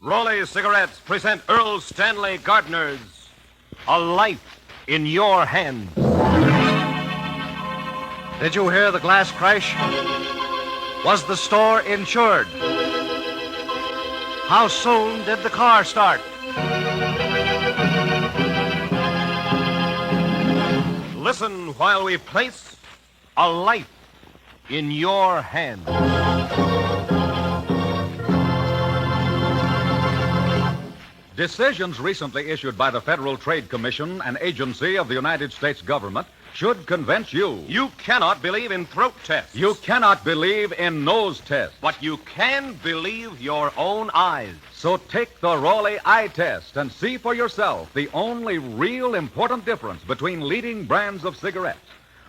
Raleigh Cigarettes present Earl Stanley Gardner's A Life in Your Hands. Did you hear the glass crash? Was the store insured? How soon did the car start? Listen while we place a life in your hands. Decisions recently issued by the Federal Trade Commission, an agency of the United States government, should convince you. You cannot believe in throat tests. You cannot believe in nose tests. But you can believe your own eyes. So take the Raleigh eye test and see for yourself the only real important difference between leading brands of cigarettes.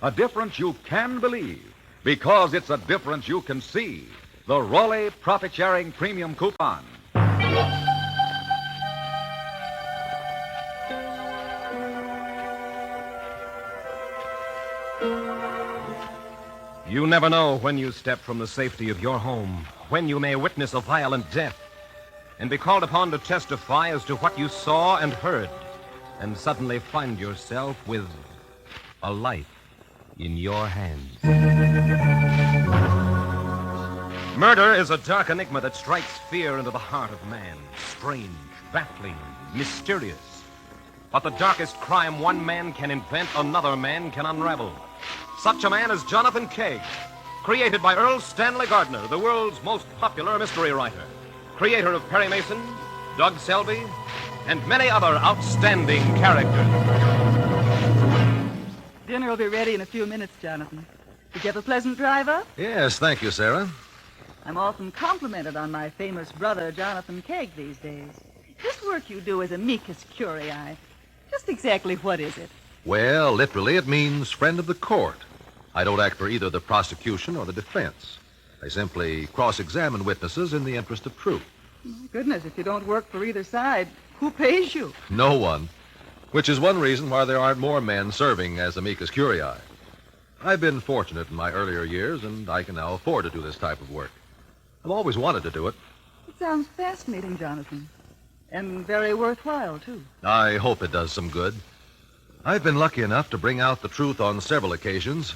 A difference you can believe because it's a difference you can see. The Raleigh Profit-Sharing Premium Coupon. You never know when you step from the safety of your home, when you may witness a violent death, and be called upon to testify as to what you saw and heard, and suddenly find yourself with a life in your hands. Murder is a dark enigma that strikes fear into the heart of man. Strange, baffling, mysterious. But the darkest crime one man can invent, another man can unravel. Such a man is Jonathan Kegg, created by Earl Stanley Gardner, the world's most popular mystery writer, creator of Perry Mason, Doug Selby, and many other outstanding characters. Dinner will be ready in a few minutes, Jonathan. Did you have a pleasant drive up? Yes, thank you, Sarah. I'm often complimented on my famous brother, Jonathan Kegg, these days. This work you do as amicus curiae, just exactly what is it? Well, literally, it means friend of the court. I don't act for either the prosecution or the defense. I simply cross-examine witnesses in the interest of truth. My goodness, if you don't work for either side, who pays you? No one. Which is one reason why there aren't more men serving as amicus curiae. I've been fortunate in my earlier years, and I can now afford to do this type of work. I've always wanted to do it. It sounds fascinating, Jonathan. And very worthwhile, too. I hope it does some good. I've been lucky enough to bring out the truth on several occasions,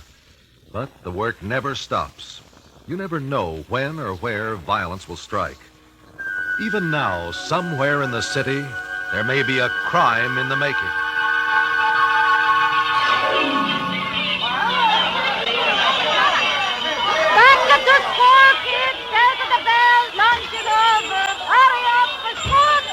but the work never stops. You never know when or where violence will strike. Even now, somewhere in the city, there may be a crime in the making. Back at the store, kids. There's the bell. Lunch is over. Hurry up for food.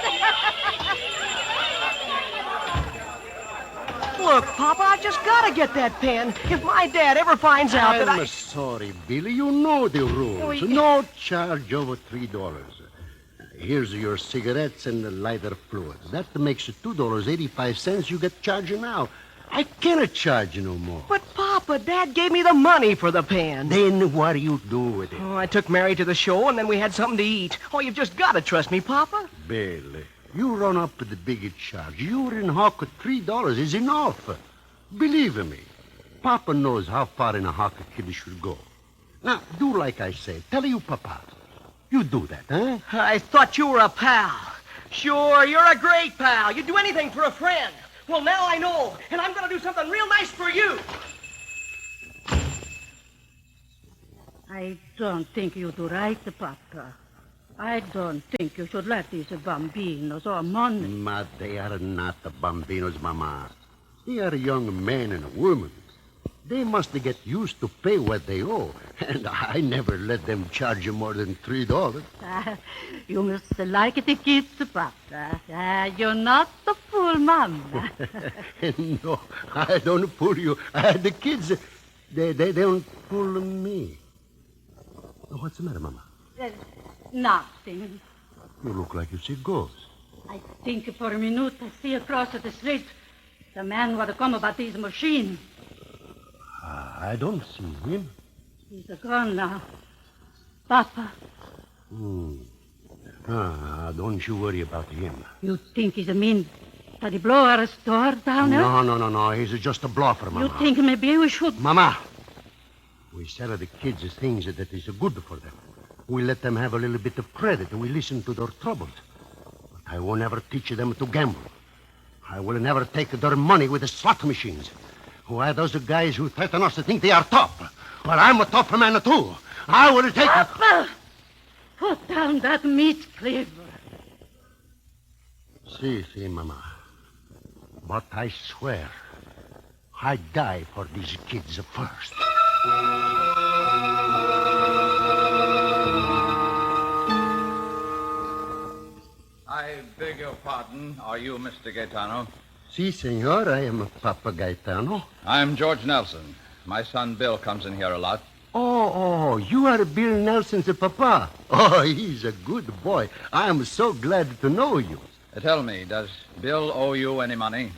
Look, Papa, I just gotta get that pen. If my dad ever finds out that I'm sorry, Billy. You know the rules. No charge over $3. Here's your cigarettes and the lighter fluids. That makes it $2.85 you get charged now. I cannot charge you no more. But, Papa, Dad gave me the money for the pen. Then what do you do with it? Oh, I took Mary to the show, and then we had something to eat. Oh, you've just got to trust me, Papa. Billy, you run up with the biggest charge. You're in hock at $3 is enough. Believe me, Papa knows how far in a hock a kid should go. Now, do like I say. Tell you, Papa. You do that, huh? I thought you were a pal. Sure, you're a great pal. You'd do anything for a friend. Well, now I know, and I'm going to do something real nice for you. I don't think you do right, Papa. I don't think you should let these bambinos or money. Ma, they are not the bambinos, Mama. They are young men and women. They must get used to pay what they owe, and I never let them charge you more than $3. You must like the kids, Papa. You're not the fool, Mama. No, I don't fool you. The kids, they don't fool me. What's the matter, Mama? Nothing. You look like you see ghosts. I think for a minute I see across the street the man what come about this machine. I don't see him. He's gone now. Papa. Don't you worry about him. You think he's a mean that he blow our store down there? No. He's just a bluffer, Mama. You think maybe we should... Mama, we sell the kids things that is good for them. We let them have a little bit of credit, and we listen to their troubles. I will never teach them to gamble. I will never take their money with the slot machines. Why, those are guys who threaten us to think they are tough. Well, I'm a tough man, too. I will take... Papa! Put down that meat cleaver. See, Mama. But I swear, I die for these kids first. I beg your pardon. Are you Mr. Gaetano? Si, senor. I am Papa Gaetano. I'm George Nelson. My son Bill comes in here a lot. Oh, you are Bill Nelson's papa. Oh, he's a good boy. I am so glad to know you. Tell me, does Bill owe you any money?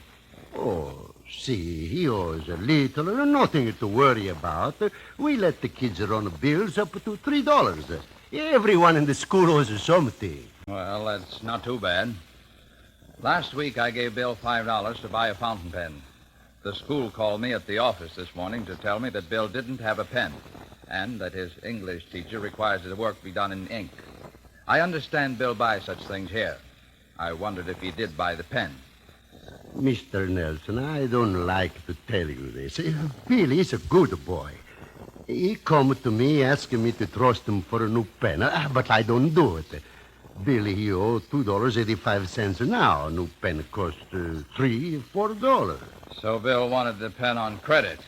Oh, see, he owes a little, nothing to worry about. We let the kids run bills up to $3. Everyone in the school owes something. Well, that's not too bad. Last week I gave Bill $5 to buy a fountain pen. The school called me at the office this morning to tell me that Bill didn't have a pen and that his English teacher requires that the work be done in ink. I understand Bill buys such things here. I wondered if he did buy the pen. Mr. Nelson, I don't like to tell you this. Bill is a good boy. He come to me asking me to trust him for a new pen, but I don't do it. Bill, he owe $2.85 now. A new pen costs $3, $4. So Bill wanted the pen on credit.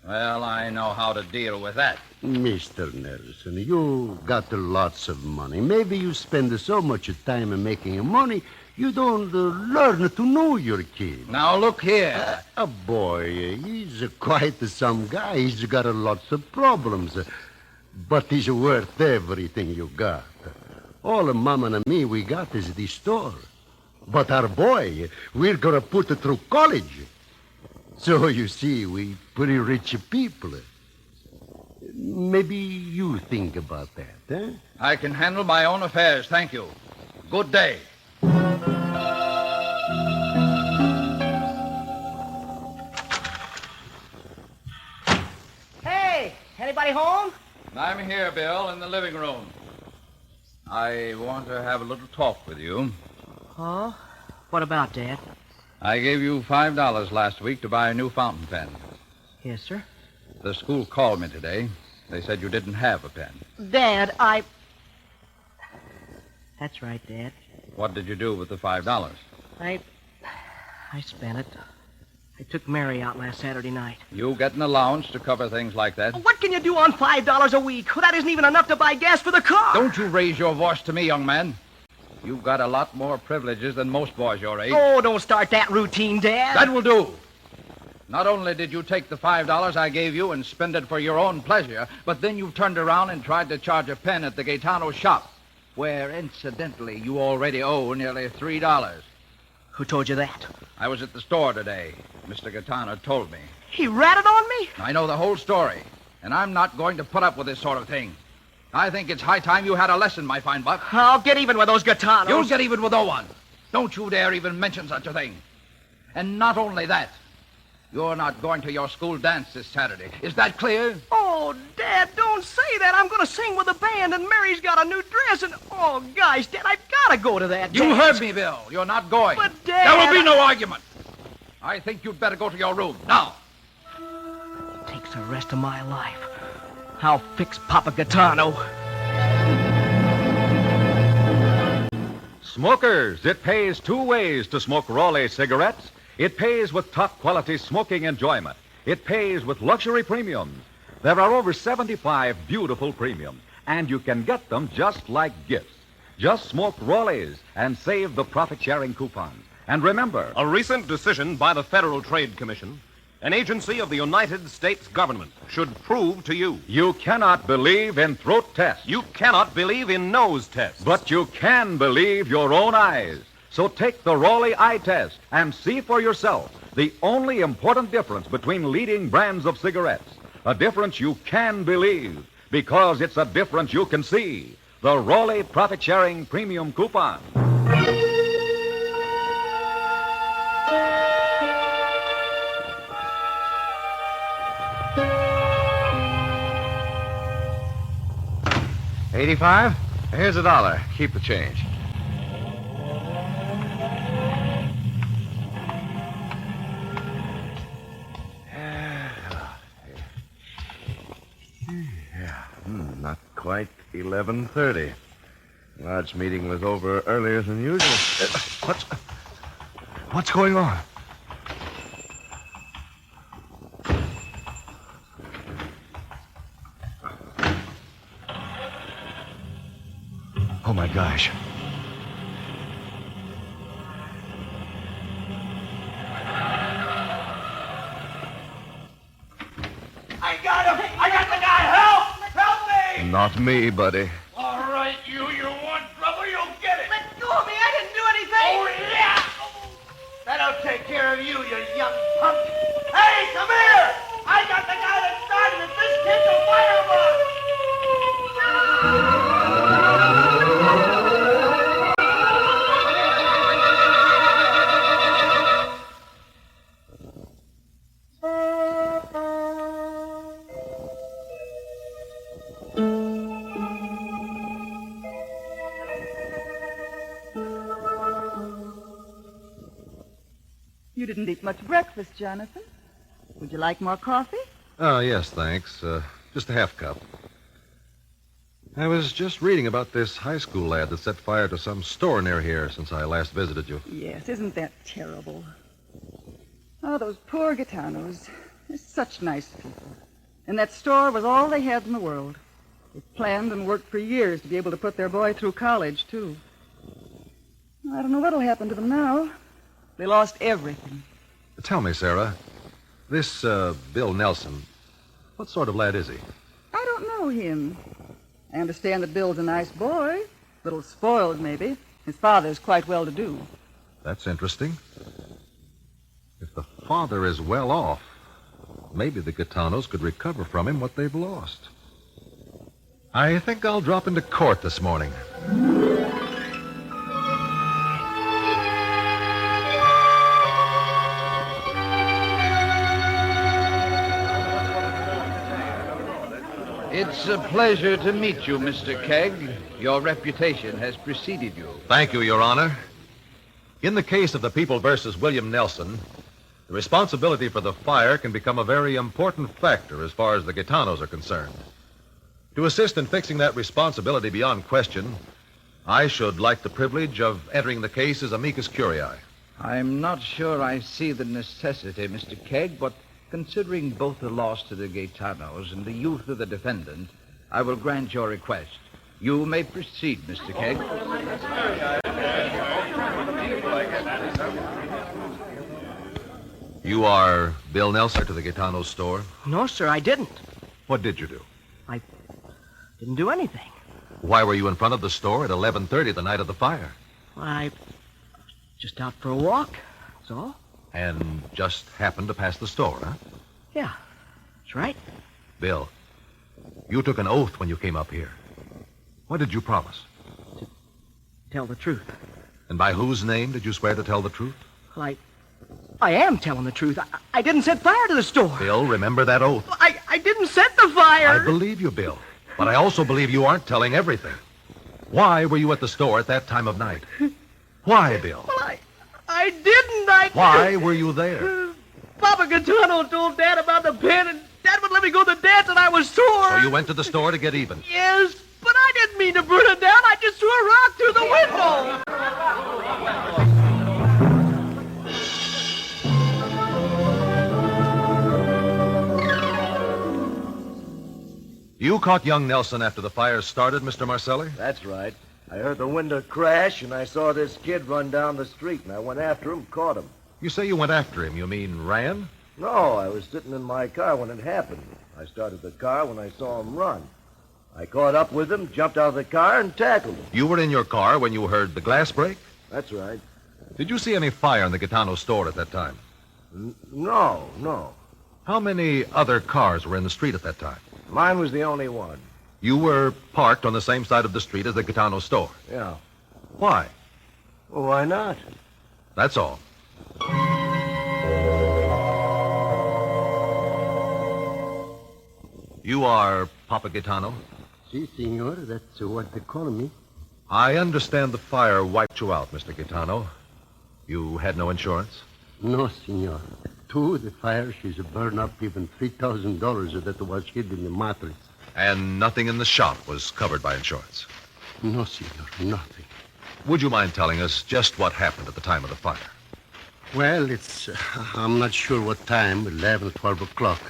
Well, I know how to deal with that. Mr. Nelson, you got lots of money. Maybe you spend so much time in making money, you don't learn to know your kid. Now, look here. A boy, he's quite some guy. He's got lots of problems. But he's worth everything you got. All Mama and me we got is the store. But our boy, we're going to put it through college. So, you see, we pretty rich people. Maybe you think about that, eh? I can handle my own affairs, thank you. Good day. Hey, anybody home? I'm here, Bill, in the living room. I want to have a little talk with you. Oh? What about, Dad? I gave you $5 last week to buy a new fountain pen. Yes, sir. The school called me today. They said you didn't have a pen. Dad, That's right, Dad. What did you do with the $5? I spent it. I took Mary out last Saturday night. You get an allowance to cover things like that? What can you do on $5 a week? Well, that isn't even enough to buy gas for the car. Don't you raise your voice to me, young man. You've got a lot more privileges than most boys your age. Oh, don't start that routine, Dad. That will do. Not only did you take the $5 I gave you and spend it for your own pleasure, but then you turned around and tried to charge a pen at the Gaetano shop, where, incidentally, you already owe nearly $3. Who told you that? I was at the store today. Mr. Gaetano told me. He ratted on me? I know the whole story, and I'm not going to put up with this sort of thing. I think it's high time you had a lesson, my fine buck. I'll get even with those Gaetanos. You'll get even with no one. Don't you dare even mention such a thing. And not only that, you're not going to your school dance this Saturday. Is that clear? Oh, Dad, don't say that. I'm going to sing with the band, and Mary's got a new dress, and... Oh, gosh, Dad, I've got to go to that You dance. heard me, Bill. You're not going. But, Dad... There will be no argument. I think you'd better go to your room now. It takes the rest of my life. I'll fix Papa Gaetano. Smokers, it pays two ways to smoke Raleigh cigarettes. It pays with top-quality smoking enjoyment. It pays with luxury premiums. There are over 75 beautiful premiums, and you can get them just like gifts. Just smoke Raleighs and save the profit-sharing coupons. And remember... A recent decision by the Federal Trade Commission, an agency of the United States government, should prove to you. You cannot believe in throat tests. You cannot believe in nose tests. But you can believe your own eyes. So take the Raleigh eye test and see for yourself the only important difference between leading brands of cigarettes. A difference you can believe because it's a difference you can see. The Raleigh profit-sharing premium coupon. $85? Here's $1. Keep the change. quite 11:30. Lodge meeting was over earlier than usual. What's going on? Oh, my gosh. I got him! I got the guy! Help! Help me! Not me, buddy. All right, you want trouble, you'll get it. Let go of me! I didn't do anything! Oh, yeah! That'll take care of you, you young punk. Hey, come here! I got the guy that started it. This kid's a firebug! You didn't eat much breakfast, Jonathan. Would you like more coffee? Oh, yes, thanks. Just a half cup. I was just reading about this high school lad that set fire to some store near here since I last visited you. Yes, isn't that terrible? Oh, those poor Gitanos. They're such nice people. And that store was all they had in the world. They planned and worked for years to be able to put their boy through college, too. I don't know what'll happen to them now. They lost everything. Tell me, Sarah, this Bill Nelson, what sort of lad is he? I don't know him. I understand that Bill's a nice boy. A little spoiled, maybe. His father's quite well-to-do. That's interesting. If the father is well off, maybe the Gitanos could recover from him what they've lost. I think I'll drop into court this morning. It's a pleasure to meet you, Mr. Kegg. Your reputation has preceded you. Thank you, Your Honor. In the case of the People versus William Nelson, the responsibility for the fire can become a very important factor as far as the Gitanos are concerned. To assist in fixing that responsibility beyond question, I should like the privilege of entering the case as amicus curiae. I'm not sure I see the necessity, Mr. Kegg, but considering both the loss to the Gitanos and the youth of the defendant, I will grant your request. You may proceed, Mr. Kegg. You are Bill Nelson to the Gitano store? No, sir, I didn't. What did you do? I didn't do anything. Why were you in front of the store at 11:30 the night of the fire? I was just out for a walk, that's all. And just happened to pass the store, huh? Yeah, that's right. Bill, you took an oath when you came up here. What did you promise? To tell the truth. And by whose name did you swear to tell the truth? Well, I am telling the truth. I didn't set fire to the store. Bill, remember that oath. I didn't set the fire. I believe you, Bill. But I also believe you aren't telling everything. Why were you at the store at that time of night? Why, Bill? Well, I didn't. Why were you there? Papa Gitano told Dad about the pen, and Dad would let me go to the dance, and I was sore. So you went to the store to get even? Yes, but I didn't mean to burn it down. I just threw a rock through the window. You caught young Nelson after the fire started, Mr. Marcelli? That's right. I heard the window crash, and I saw this kid run down the street, and I went after him, caught him. You say you went after him. You mean ran? No, I was sitting in my car when it happened. I started the car when I saw him run. I caught up with him, jumped out of the car, and tackled him. You were in your car when you heard the glass break? That's right. Did you see any fire in the Gitano store at that time? No. How many other cars were in the street at that time? Mine was the only one. You were parked on the same side of the street as the Gitano store? Yeah. Why? Well, why not? That's all. You are Papa Gitano? Si, senor. That's what they call me. I understand the fire wiped you out, Mr. Gitano. You had no insurance? No, senor. The fire, she's burned up even $3,000 that was hid in the mattress. And nothing in the shop was covered by insurance? No, senor, nothing. Would you mind telling us just what happened at the time of the fire? Well, I'm not sure what time, 11 or 12 o'clock.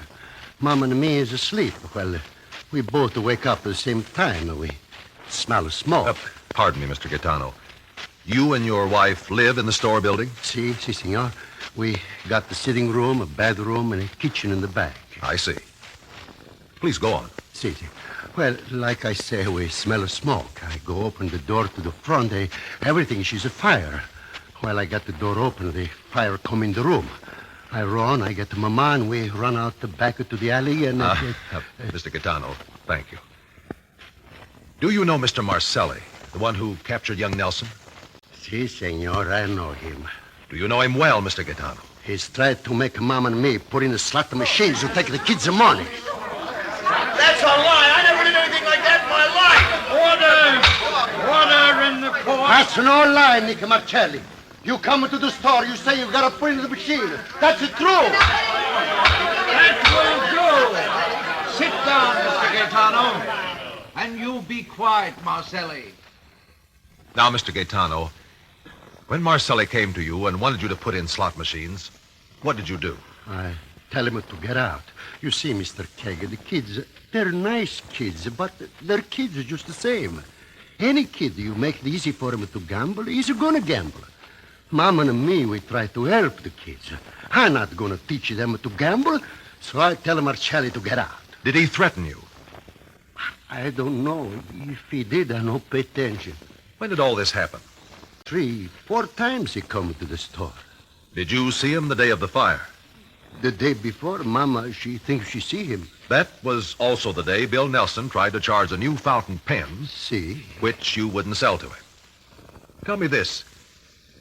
Mom and me is asleep. Well, we both wake up at the same time. We smell of smoke. Pardon me, Mr. Gaetano. You and your wife live in the store building? Si, senor. We got the sitting room, a bedroom, and a kitchen in the back. I see. Please go on. Si. Well, like I say, we smell of smoke. I go open the door to the front. Everything is afire. While I got the door open, the fire come in the room. I run, I get to Mama, and we run out the back to the alley, and... Mr. Gaetano, thank you. Do you know Mr. Marcelli, the one who captured young Nelson? Si, senor, I know him. Do you know him well, Mr. Gaetano? He's tried to make Mom and me put in the slot machines to take the kids' money. That's a lie. I never did anything like that in my life. Order in the court. That's no lie, Nick Marcelli. You come to the store, you say you got to put in the machine. That's true. That will do. Sit down, Mr. Gaetano. And you be quiet, Marcelli. Now, Mr. Gaetano, when Marcelli came to you and wanted you to put in slot machines, what did you do? I tell him to get out. You see, Mr. Kegg, the kids, they're nice kids, but their kids are just the same. Any kid you make it easy for him to gamble, he's going to gamble. Mom and me, we try to help the kids. I'm not going to teach them to gamble, so I tell Marcelli to get out. Did he threaten you? I don't know. If he did, I don't pay attention. When did all this happen? 3, 4 times he come to the store. Did you see him the day of the fire? The day before, Mama, she thinks she see him. That was also the day Bill Nelson tried to charge a new fountain pen. See? Which you wouldn't sell to him. Tell me this.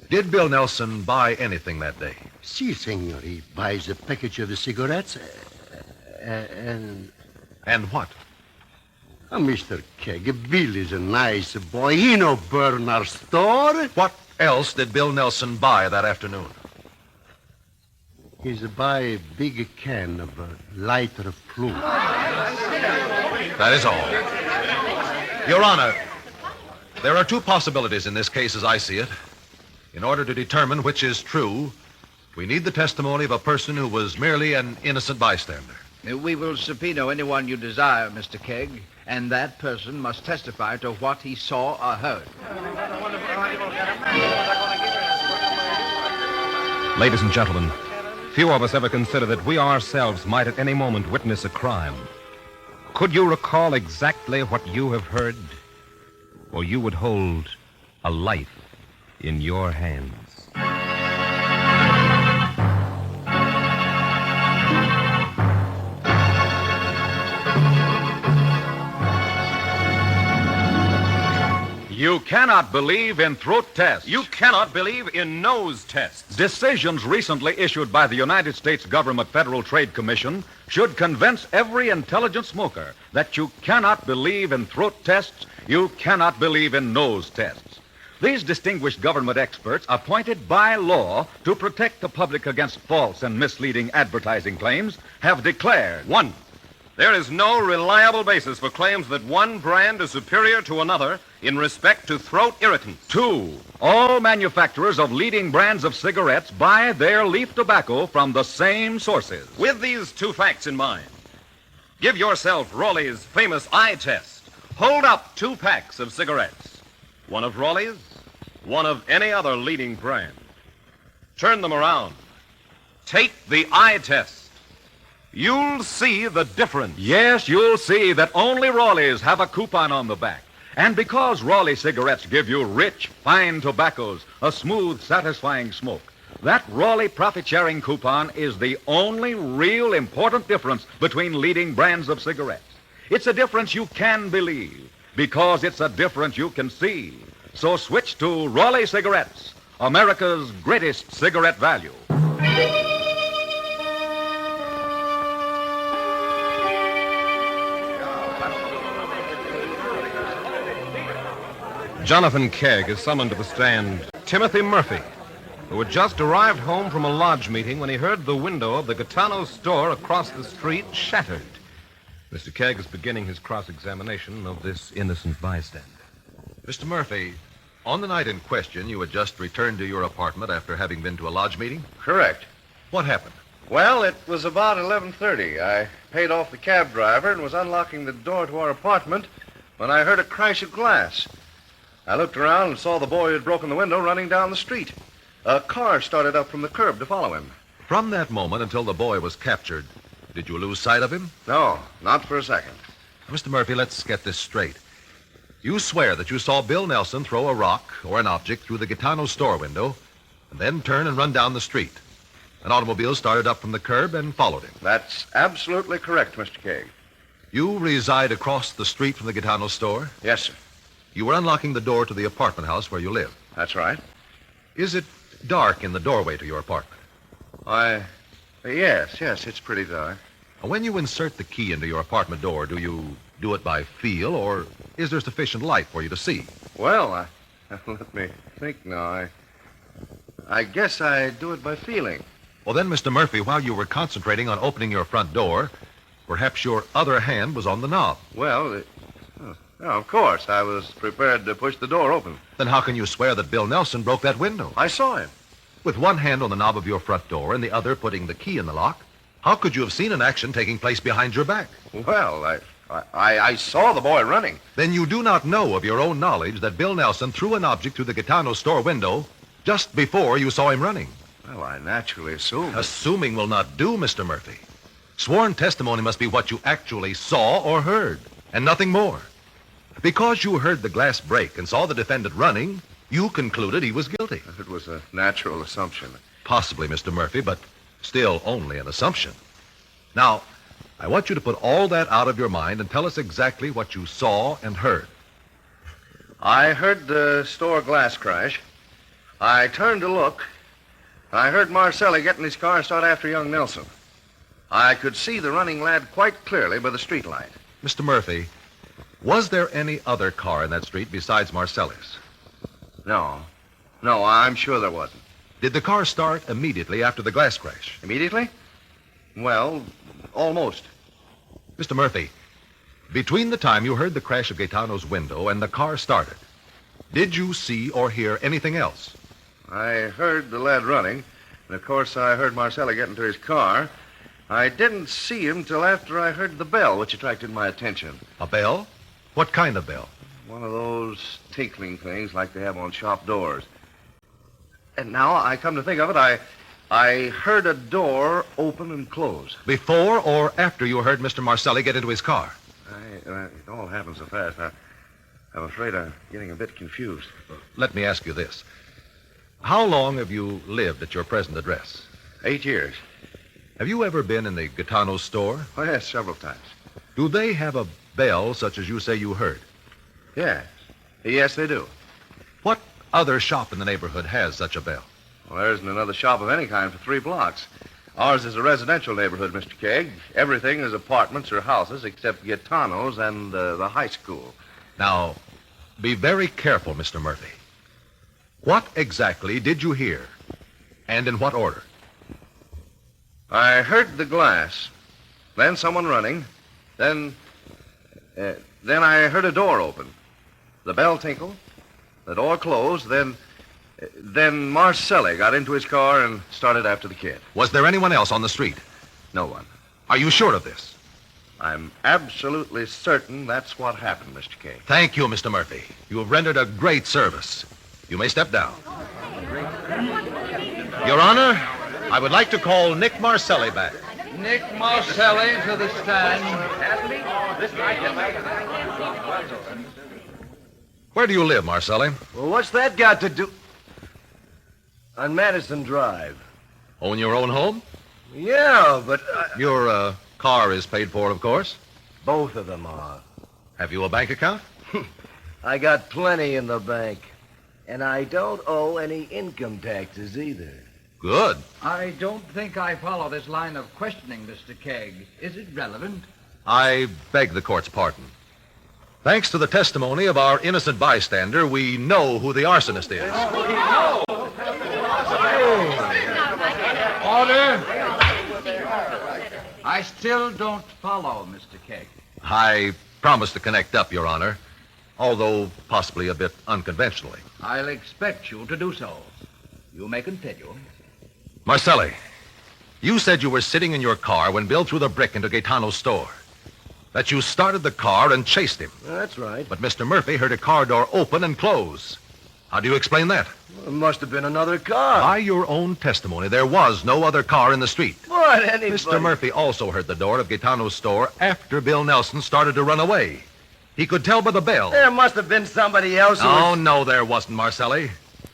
Did Bill Nelson buy anything that day? Si, senor. He buys a package of cigarettes and... And what? Mr. Kegg, Bill is a nice boy. He no burn our store. What else did Bill Nelson buy that afternoon? He's buy a big can of lighter fluid. That is all. Your Honor, there are 2 possibilities in this case as I see it. In order to determine which is true, we need the testimony of a person who was merely an innocent bystander. We will subpoena anyone you desire, Mr. Kegg, and that person must testify to what he saw or heard. Ladies and gentlemen, few of us ever consider that we ourselves might at any moment witness a crime. Could you recall exactly what you have heard? Or you would hold a life in your hands. You cannot believe in throat tests. You cannot believe in nose tests. Decisions recently issued by the United States Government Federal Trade Commission should convince every intelligent smoker that you cannot believe in throat tests, you cannot believe in nose tests. These distinguished government experts, appointed by law to protect the public against false and misleading advertising claims, have declared... 1, there is no reliable basis for claims that one brand is superior to another in respect to throat irritants. 2, all manufacturers of leading brands of cigarettes buy their leaf tobacco from the same sources. With these 2 facts in mind, give yourself Rawley's famous eye test. Hold up 2 packs of cigarettes. One of Rawley's, one of any other leading brand. Turn them around. Take the eye test. You'll see the difference. Yes, you'll see that only Rawleys have a coupon on the back. And because Raleigh cigarettes give you rich, fine tobaccos, a smooth, satisfying smoke, that Raleigh profit-sharing coupon is the only real important difference between leading brands of cigarettes. It's a difference you can believe, because it's a difference you can see. So switch to Raleigh cigarettes, America's greatest cigarette value. Jonathan Kegg is summoned to the stand Timothy Murphy, who had just arrived home from a lodge meeting when he heard the window of the Gaetano store across the street shattered. Mr. Kegg is beginning his cross-examination of this innocent bystander. Mr. Murphy, on the night in question, you had just returned to your apartment after having been to a lodge meeting? Correct. What happened? Well, it was about 11:30. I paid off the cab driver and was unlocking the door to our apartment when I heard a crash of glass. I looked around and saw the boy who had broken the window running down the street. A car started up from the curb to follow him. From that moment until the boy was captured, did you lose sight of him? No, not for a second. Mr. Murphy, let's get this straight. You swear that you saw Bill Nelson throw a rock or an object through the Gitano store window and then turn and run down the street. An automobile started up from the curb and followed him. That's absolutely correct, Mr. Kegg. You reside across the street from the Gitano store? Yes, sir. You were unlocking the door to the apartment house where you live. That's right. Is it dark in the doorway to your apartment? Yes, it's pretty dark. When you insert the key into your apartment door, do you do it by feel, or is there sufficient light for you to see? Well, let me think now. I guess I do it by feeling. Well, then, Mr. Murphy, while you were concentrating on opening your front door, perhaps your other hand was on the knob. Well, of course. I was prepared to push the door open. Then how can you swear that Bill Nelson broke that window? I saw him. With one hand on the knob of your front door and the other putting the key in the lock, how could you have seen an action taking place behind your back? Well, I saw the boy running. Then you do not know of your own knowledge that Bill Nelson threw an object through the Gitano store window just before you saw him running. Well, I naturally assumed. Assuming will not do, Mr. Murphy. Sworn testimony must be what you actually saw or heard, and nothing more. Because you heard the glass break and saw the defendant running, you concluded he was guilty. It was a natural assumption. Possibly, Mr. Murphy, but still only an assumption. Now, I want you to put all that out of your mind and tell us exactly what you saw and heard. I heard the store glass crash. I turned to look. I heard Marcelli get in his car and start after young Nelson. I could see the running lad quite clearly by the streetlight. Mr. Murphy, was there any other car in that street besides Marcelli's? No, I'm sure there wasn't. Did the car start immediately after the glass crash? Immediately? Well, almost. Mr. Murphy, between the time you heard the crash of Gaetano's window and the car started, did you see or hear anything else? I heard the lad running, and of course I heard Marcelli get into his car. I didn't see him till after I heard the bell, which attracted my attention. A bell? What kind of bell? One of those tinkling things like they have on shop doors. And now I come to think of it, I heard a door open and close. Before or after you heard Mr. Marcelli get into his car? It all happened so fast. I'm afraid I'm getting a bit confused. Let me ask you this. How long have you lived at your present address? 8 years. Have you ever been in the Gaetano store? Oh, yes, several times. Do they have a bell such as you say you heard? Yes. Yes, they do. What other shop in the neighborhood has such a bell? Well, there isn't another shop of any kind for 3 blocks. Ours is a residential neighborhood, Mr. Kegg. Everything is apartments or houses except Gaetano's and the high school. Now, be very careful, Mr. Murphy. What exactly did you hear? And in what order? I heard the glass, then someone running, then I heard a door open. The bell tinkle, the door closed, then Marcelli got into his car and started after the kid. Was there anyone else on the street? No one. Are you sure of this? I'm absolutely certain that's what happened, Mr. Kegg. Thank you, Mr. Murphy. You have rendered a great service. You may step down. Your Honor, I would like to call Nick Marcelli back. Nick Marcelli to the stand. Where do you live, Marcelli? Well, what's that got to do... On Madison Drive. Own your own home? Yeah, but... Your car is paid for, of course. Both of them are. Have you a bank account? I got plenty in the bank. And I don't owe any income taxes either. Good. I don't think I follow this line of questioning, Mr. Kegg. Is it relevant? I beg the court's pardon. Thanks to the testimony of our innocent bystander, we know who the arsonist is. Order. I still don't follow, Mr. Kegg. I promise to connect up, Your Honor, although possibly a bit unconventionally. I'll expect you to do so. You may continue. Marcelli, you said you were sitting in your car when Bill threw the brick into Gaetano's store. That you started the car and chased him. That's right. But Mr. Murphy heard a car door open and close. How do you explain that? It must have been another car. By your own testimony, there was no other car in the street. What, anybody? Mr. Murphy also heard the door of Gaetano's store after Bill Nelson started to run away. He could tell by the bell. There must have been somebody else who Oh, was... no, there wasn't, Marcelli.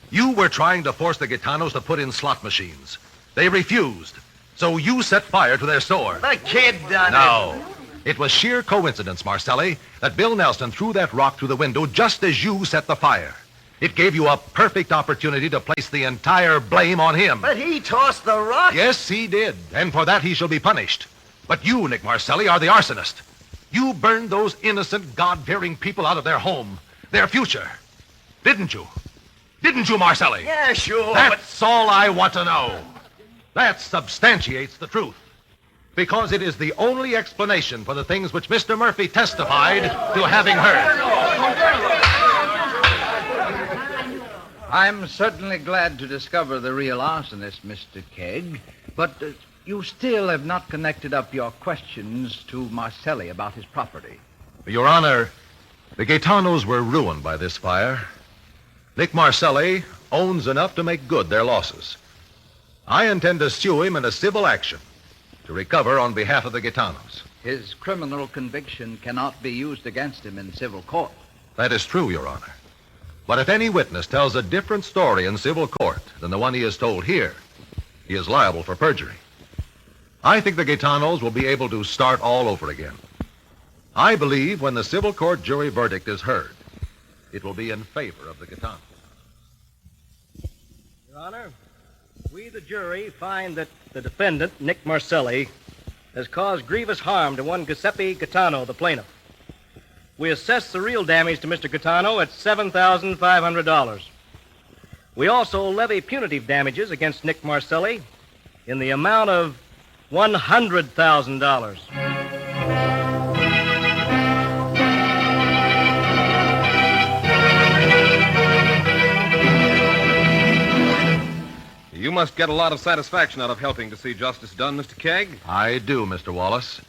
You were trying to force the Gaetanos to put in slot machines. They refused. So you set fire to their store. The kid done it. No. It was sheer coincidence, Marcelli, that Bill Nelson threw that rock through the window just as you set the fire. It gave you a perfect opportunity to place the entire blame on him. But he tossed the rock. Yes, he did. And for that, he shall be punished. But you, Nick Marcelli, are the arsonist. You burned those innocent, God-fearing people out of their home, their future. Didn't you? Didn't you, Marcelli? Yeah, sure. That's all I want to know. That substantiates the truth. Because it is the only explanation for the things which Mr. Murphy testified to having heard. I'm certainly glad to discover the real arsonist, Mr. Kegg, but you still have not connected up your questions to Marcelli about his property. Your Honor, the Gaetanos were ruined by this fire. Nick Marcelli owns enough to make good their losses. I intend to sue him in a civil action to recover on behalf of the Gaetanos. His criminal conviction cannot be used against him in civil court. That is true, Your Honor. But if any witness tells a different story in civil court than the one he has told here, he is liable for perjury. I think the Gaetanos will be able to start all over again. I believe when the civil court jury verdict is heard, it will be in favor of the Gaetanos. Your Honor, we, the jury, find that the defendant, Nick Marcelli, has caused grievous harm to one Giuseppe Gaetano, the plaintiff. We assess the real damage to Mr. Gaetano at $7,500. We also levy punitive damages against Nick Marcelli in the amount of $100,000. You must get a lot of satisfaction out of helping to see justice done, Mr. Kegg. I do, Mr. Wallace.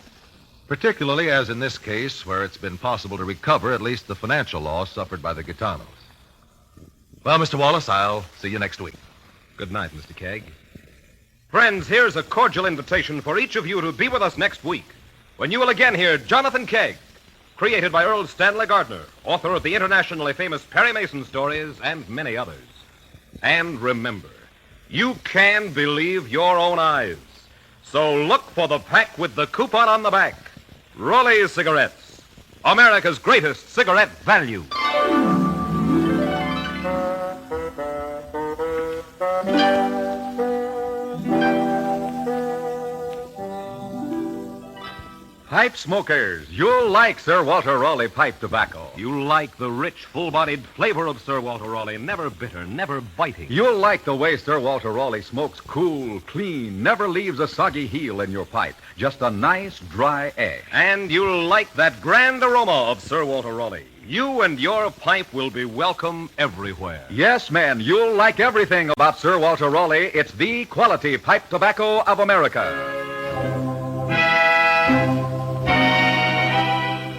Particularly as in this case where it's been possible to recover at least the financial loss suffered by the Gaetanos. Well, Mr. Wallace, I'll see you next week. Good night, Mr. Kegg. Friends, here's a cordial invitation for each of you to be with us next week when you will again hear Jonathan Kegg, created by Earl Stanley Gardner, author of the internationally famous Perry Mason stories and many others. And remember, you can believe your own eyes. So look for the pack with the coupon on the back. Rollie Cigarettes, America's greatest cigarette value. Pipe smokers, you'll like Sir Walter Raleigh pipe tobacco. You like the rich, full-bodied flavor of Sir Walter Raleigh, never bitter, never biting. You'll like the way Sir Walter Raleigh smokes cool, clean, never leaves a soggy heel in your pipe. Just a nice, dry ash. And you'll like that grand aroma of Sir Walter Raleigh. You and your pipe will be welcome everywhere. Yes, man, you'll like everything about Sir Walter Raleigh. It's the quality pipe tobacco of America.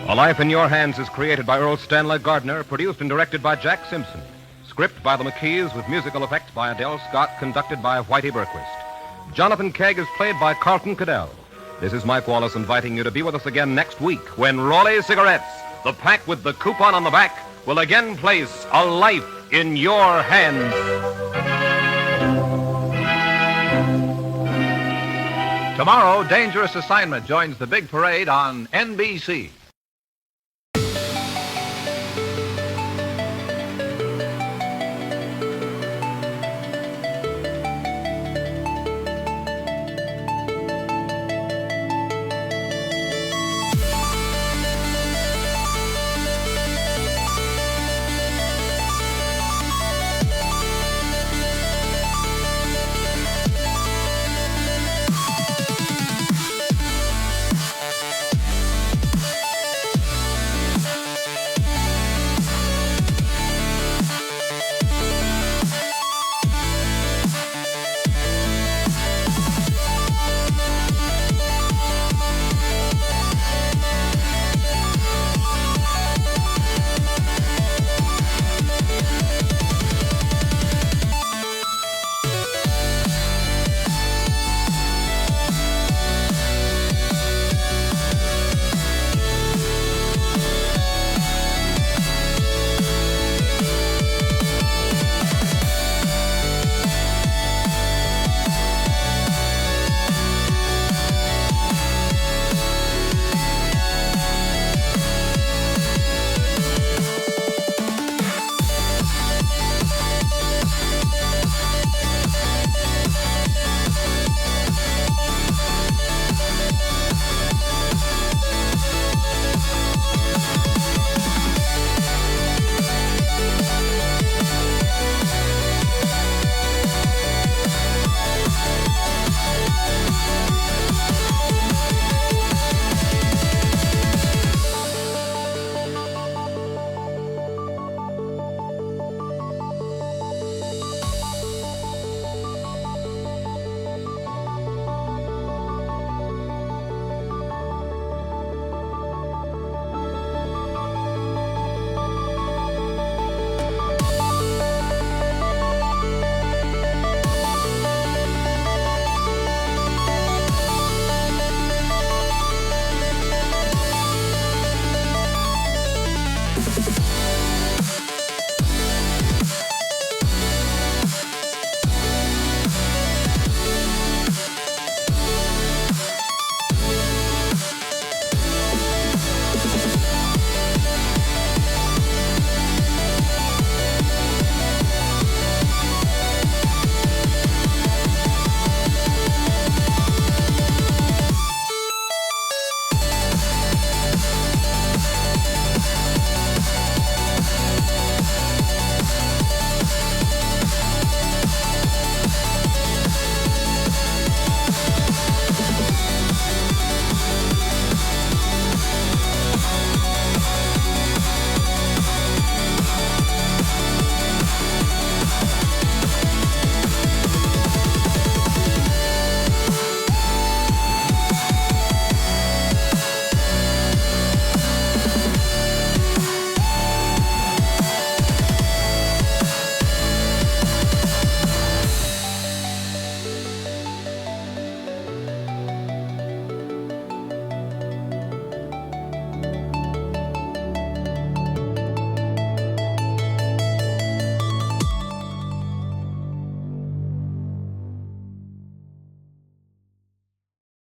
A Life in Your Hands is created by Earl Stanley Gardner, produced and directed by Jack Simpson. Script by the McKees with musical effects by Adele Scott, conducted by Whitey Berquist. Jonathan Kegg is played by Carlton Cadell. This is Mike Wallace inviting you to be with us again next week when Rollie Cigarettes, the pack with the coupon on the back, will again place a life in your hands. Tomorrow, Dangerous Assignment joins the big parade on NBC.